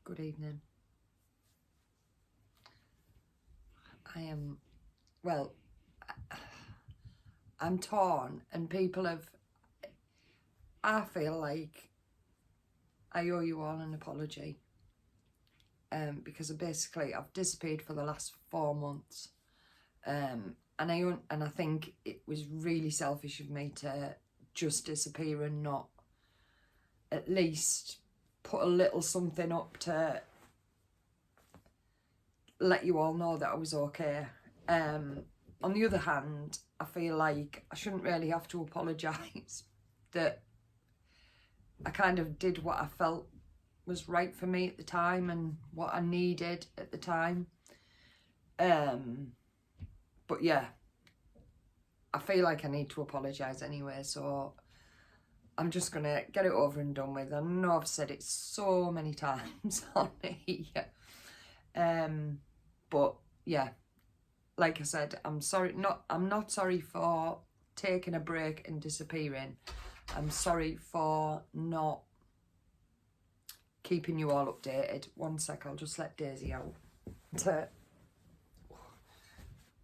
Good evening. Well, I'm torn, and I feel like I owe you all an apology. Because I've disappeared for the last 4 months. And I think it was really selfish of me to just disappear and not at least put a little something up to let you all know that I was okay. On the other hand, I feel like I shouldn't really have to apologise, that I kind of did what I felt was right for me at the time and what I needed at the time. But yeah, I feel like I need to apologise anyway, so I'm just going to get it over and done with. I know I've said it so many times on here. But yeah, like I said, I'm not sorry for taking a break and disappearing. I'm sorry for not keeping you all updated. One sec, I'll just let Daisy out.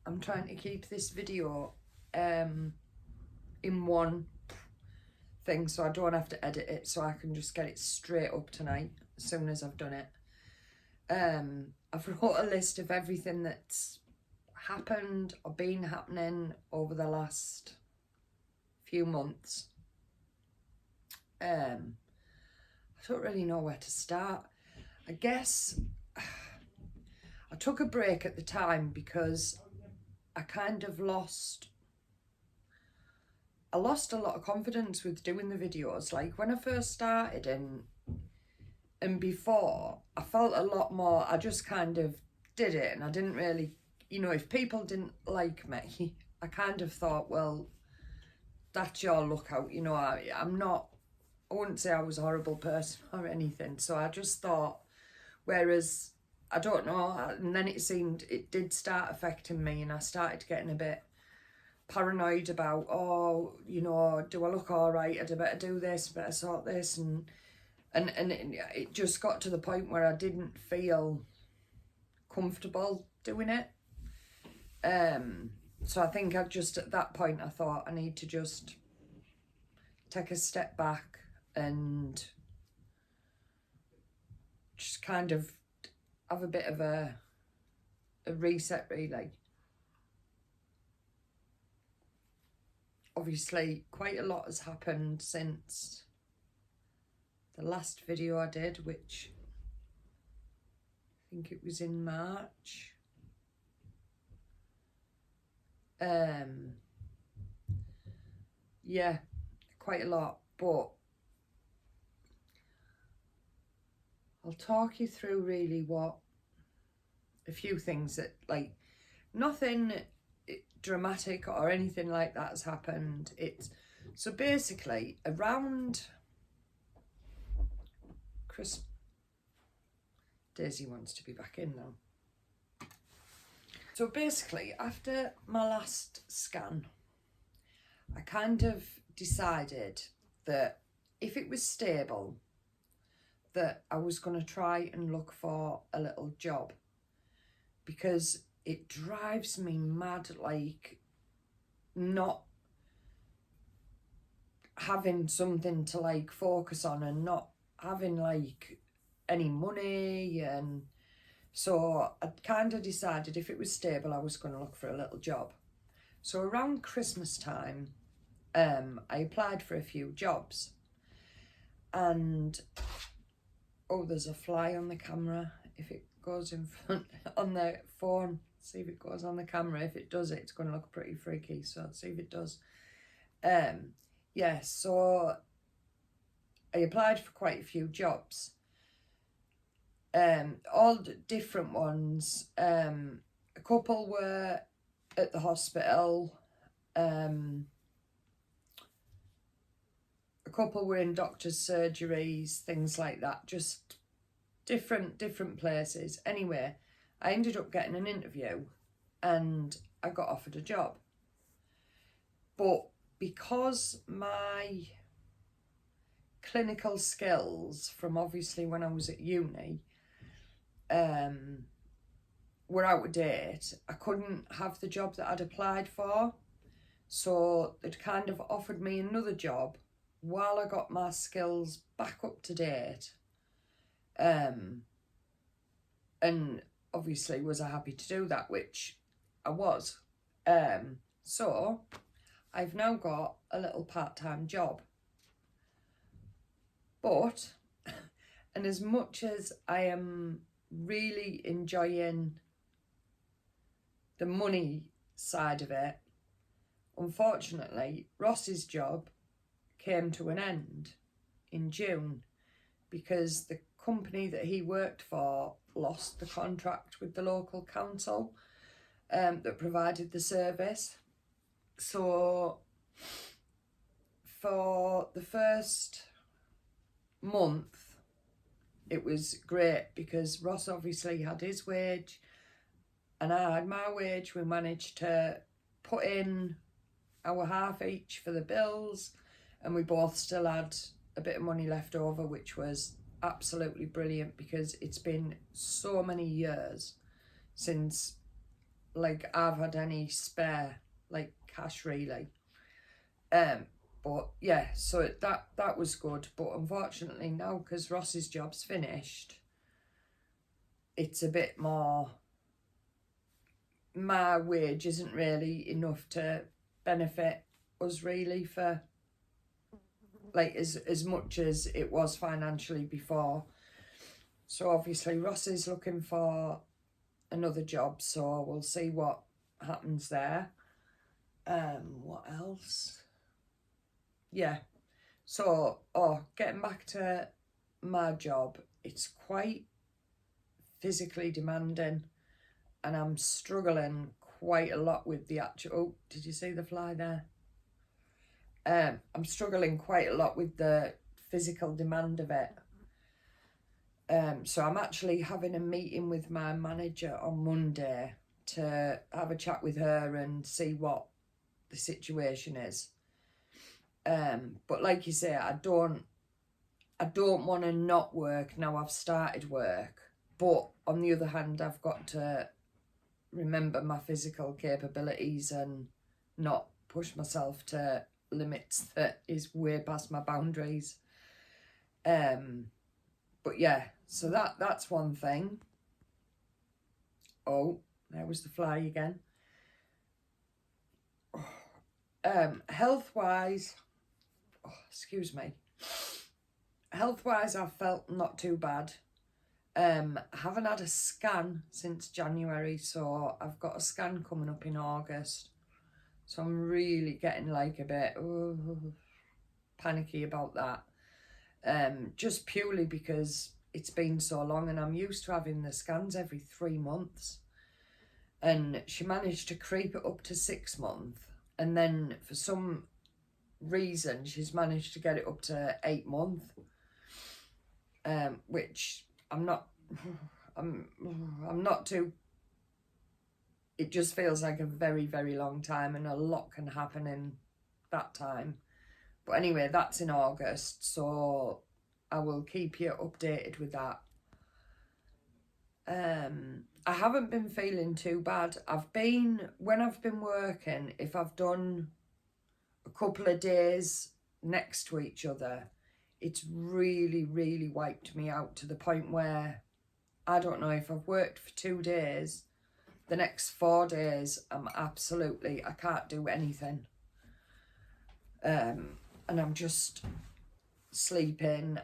I'm trying to keep this video in one thing so I don't have to edit it, so I can just get it straight up tonight as soon as I've done it. I've wrote a list of everything that's happened or been happening over the last few months. I don't really know where to start. I guess I took a break at the time because I kind of lost a lot of confidence with doing the videos. Like when I first started and before, I felt a lot more, I just kind of did it, and I didn't really, if people didn't like me, I kind of thought, well, that's your lookout. I wouldn't say I was a horrible person or anything. So I just thought, whereas, I don't know, and then it did start affecting me, and I started getting a bit paranoid about, do I look all right? I'd better do this, better sort this, and it just got to the point where I didn't feel comfortable doing it. So I think at that point I thought I need to just take a step back and just kind of have a bit of a reset, really. Obviously, quite a lot has happened since the last video I did, which I think it was in March. Yeah, quite a lot, but I'll talk you through really a few things that, like, nothing dramatic or anything like that has happened. So basically around Christmas, Daisy wants to be back in now. So basically, after my last scan, I kind of decided that if it was stable, that I was going to try and look for a little job, because it drives me mad, like, not having something to, like, focus on and not having, like, any money. And so I kind of decided if it was stable, I was going to look for a little job. So around Christmas time, I applied for a few jobs, and there's a fly on the camera. If it goes in front on the phone, see if it goes on the camera. If it does, it's going to look pretty freaky, so let's see if it does. Yeah, so I applied for quite a few jobs, all different ones. A couple were at the hospital, a couple were in doctor's surgeries, things like that, just different places. Anyway, I ended up getting an interview and I got offered a job. But because my clinical skills from obviously when I was at uni were out of date, I couldn't have the job that I'd applied for. So they'd kind of offered me another job while I got my skills back up to date. And obviously was I happy to do that, which I was. So I've now got a little part-time job. But, and as much as I am really enjoying the money side of it, unfortunately, Ross's job came to an end in June because the company that he worked for lost the contract with the local council that provided the service. So for the first month, it was great because Ross obviously had his wage and I had my wage. We managed to put in our half each for the bills, and we both still had a bit of money left over, which was absolutely brilliant because it's been so many years since like I've had any spare like cash really. But yeah, so that was good. But unfortunately now, because Ross's job's finished, it's a bit more, my wage isn't really enough to benefit us really for like as much as it was financially before. So obviously Ross is looking for another job, so we'll see what happens there. What else? Yeah, so getting back to my job, it's quite physically demanding and I'm struggling quite a lot with the actual, oh, did you see the fly there? I'm struggling quite a lot with the physical demand of it. So I'm actually having a meeting with my manager on Monday to have a chat with her and see what the situation is. But like you say, I don't want to not work now I've started work. But on the other hand, I've got to remember my physical capabilities and not push myself to limits that is way past my boundaries. But yeah, so that's one thing. Oh, there was the fly again. Health-wise, excuse me. Health-wise, I've felt not too bad. I haven't had a scan since January, so I've got a scan coming up in August. So I'm really getting like a bit panicky about that. Just purely because it's been so long and I'm used to having the scans every 3 months. And she managed to creep it up to 6 months. And then for some reason, she's managed to get it up to 8 months. Which I'm not too, it just feels like a very, very long time and a lot can happen in that time. But anyway, that's in August, so I will keep you updated with that. I haven't been feeling too bad. When I've been working, if I've done a couple of days next to each other, it's really, really wiped me out to the point where, I don't know, if I've worked for 2 days, the next 4 days, I can't do anything. And I'm just sleeping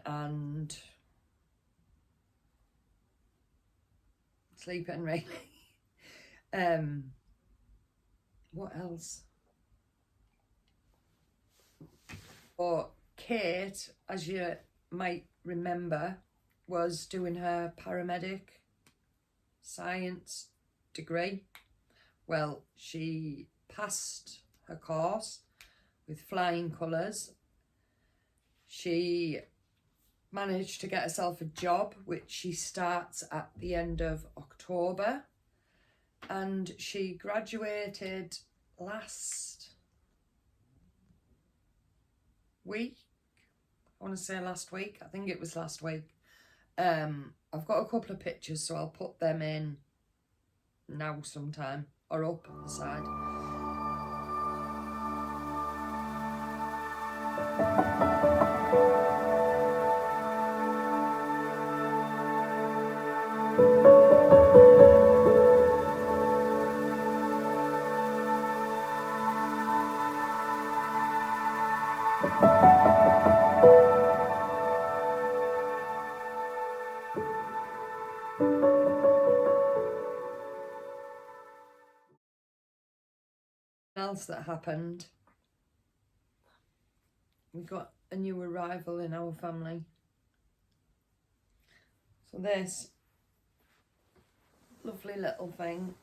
really. What else? But Kate, as you might remember, was doing her paramedic science degree. Well, she passed her course with flying colours. She managed to get herself a job, which she starts at the end of October. And she graduated last week. I want to say last week. I think it was last week. I've got a couple of pictures, so I'll put them in now sometime, or up the side. Else that happened, we got a new arrival in our family. So this lovely little thing,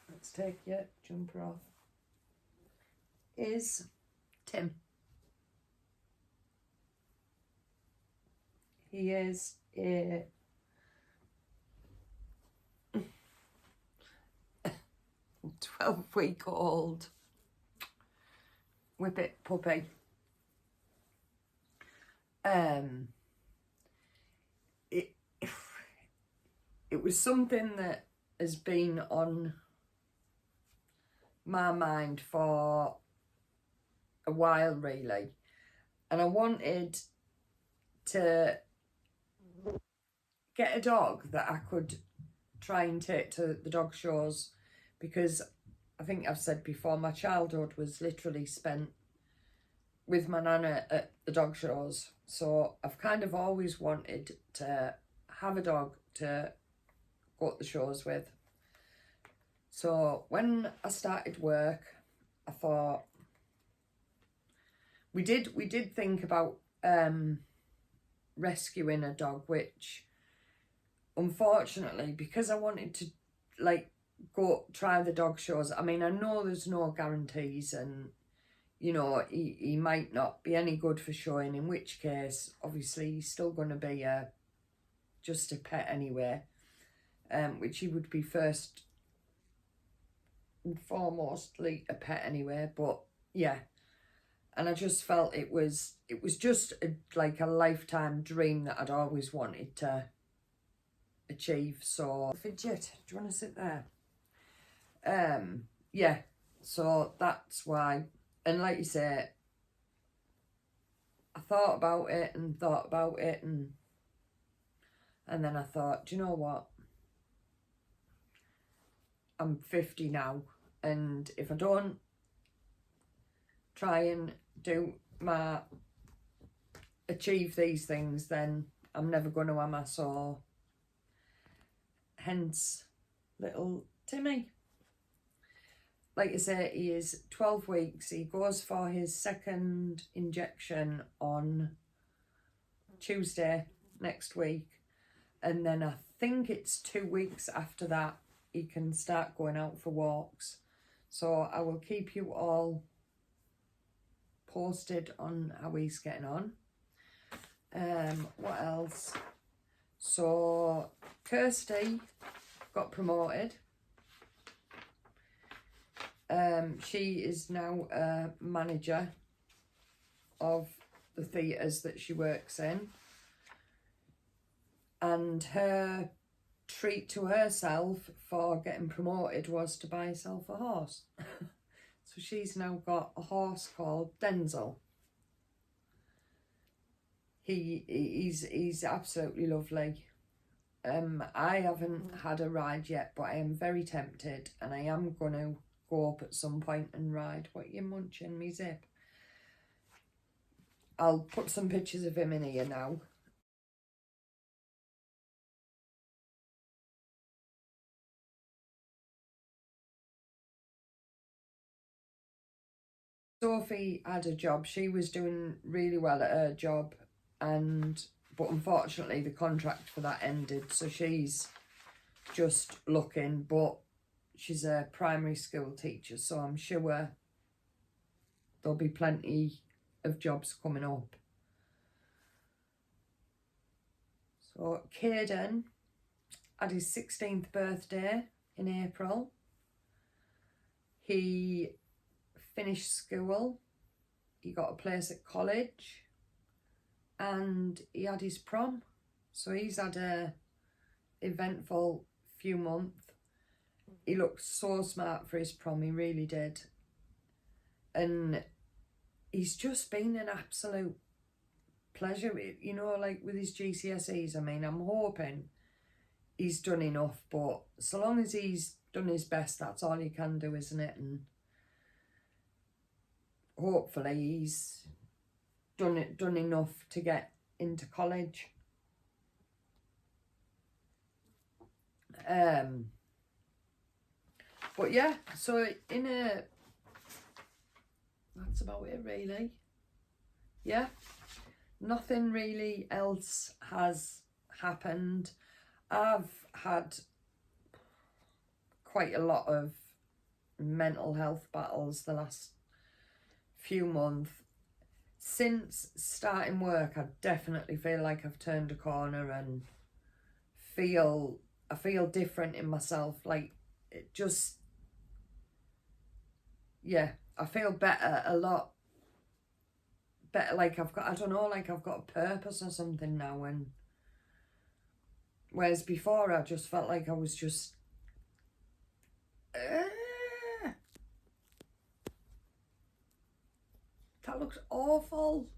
let's take your jumper off, is Tim. He is a 12-week-old whippet puppy. It was something that has been on my mind for a while, really, and I wanted to get a dog that I could try and take to the dog shows, because I think I've said before, my childhood was literally spent with my nana at the dog shows, so I've kind of always wanted to have a dog to go to the shows with. So when I started work, I thought, we did think about rescuing a dog, which unfortunately, because I wanted to like go try the dog shows, I mean, I know there's no guarantees, and you know, he might not be any good for showing, in which case obviously he's still going to be just a pet anyway, which he would be first and foremostly a pet anyway. But yeah, and I just felt it was just like a lifetime dream that I'd always wanted to achieve. So fidget, do you want to sit there? Yeah, so that's why. And like you say, I thought about it and thought about it, and then I thought, do you know what, I'm 50 now, and if I don't try and achieve these things, then I'm never going to, am I? So hence little Timmy. Like I say, he is 12 weeks. He goes for his second injection on Tuesday next week. And then I think it's 2 weeks after that, he can start going out for walks. So I will keep you all posted on how he's getting on. What else? So Kirsty got promoted. She is now a manager of the theatres that she works in, and her treat to herself for getting promoted was to buy herself a horse. So she's now got a horse called Denzel. He's absolutely lovely. I haven't had a ride yet, but I am very tempted, and I am going to go up at some point and ride. What you munching, me zip? I'll put some pictures of him in here now. Sophie had a job. She was doing really well at her job, but unfortunately the contract for that ended, so she's just looking. But she's a primary school teacher, so I'm sure there'll be plenty of jobs coming up. So Caden had his 16th birthday in April. He finished school, he got a place at college, and he had his prom. So he's had a eventful few months. He looked so smart for his prom, he really did. And he's just been an absolute pleasure, you know, like with his GCSEs. I mean, I'm hoping he's done enough, but so long as he's done his best, that's all he can do, isn't it? And hopefully he's done enough to get into college. But yeah, so that's about it really. Yeah, nothing really else has happened. I've had quite a lot of mental health battles the last few months. Since starting work, I definitely feel like I've turned a corner and I feel different in myself. Like, it just, yeah, I feel better, a lot better. Like I've got, I don't know, like I've got a purpose or something now. And whereas before I just felt like I was just that looks awful.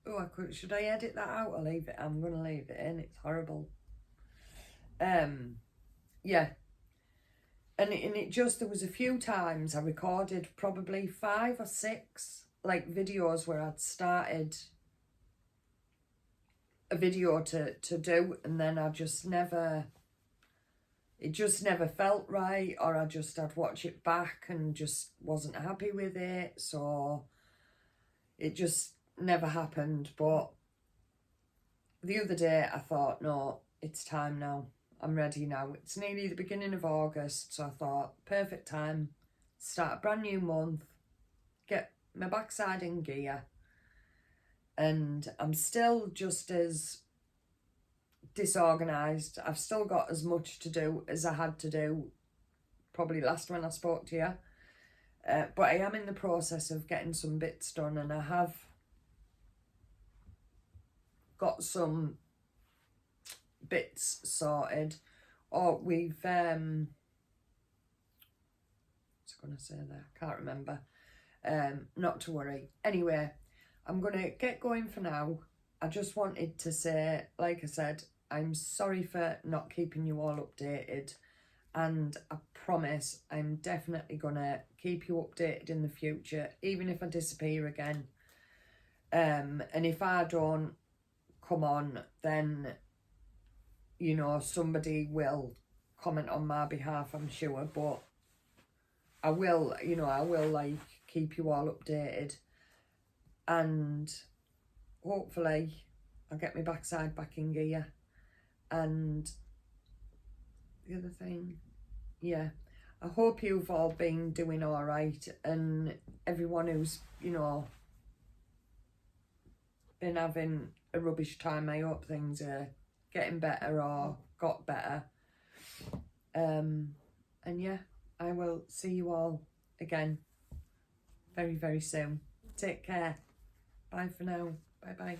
Oh, should I edit that out or leave it? I'm gonna leave it in. It's horrible. Yeah. And it just, there was a few times I recorded probably 5 or 6 like videos where I'd started a video to do, and then I just never, it just never felt right, or I'd watch it back and just wasn't happy with it, so it just never happened. But the other day I thought, no, it's time now. I'm ready now. It's nearly the beginning of August, so I thought, perfect time, start a brand new month, get my backside in gear. And I'm still just as disorganised. I've still got as much to do as I had to do probably last when I spoke to you. But I am in the process of getting some bits done, and I have got some bits sorted. Or we've what's I gonna say there? I can't remember. Not to worry. Anyway, I'm gonna get going for now. I just wanted to say, like I said, I'm sorry for not keeping you all updated, and I promise I'm definitely gonna keep you updated in the future, even if I disappear again. And if I don't come on, then, you know, somebody will comment on my behalf, I'm sure, but I will, you know, I will like keep you all updated, and hopefully I'll get my backside back in gear. And the other thing, yeah, I hope you've all been doing all right, and everyone who's, you know, been having a rubbish time, I hope things are getting better or got better. And yeah, I will see you all again very, very soon. Take care. Bye for now. Bye.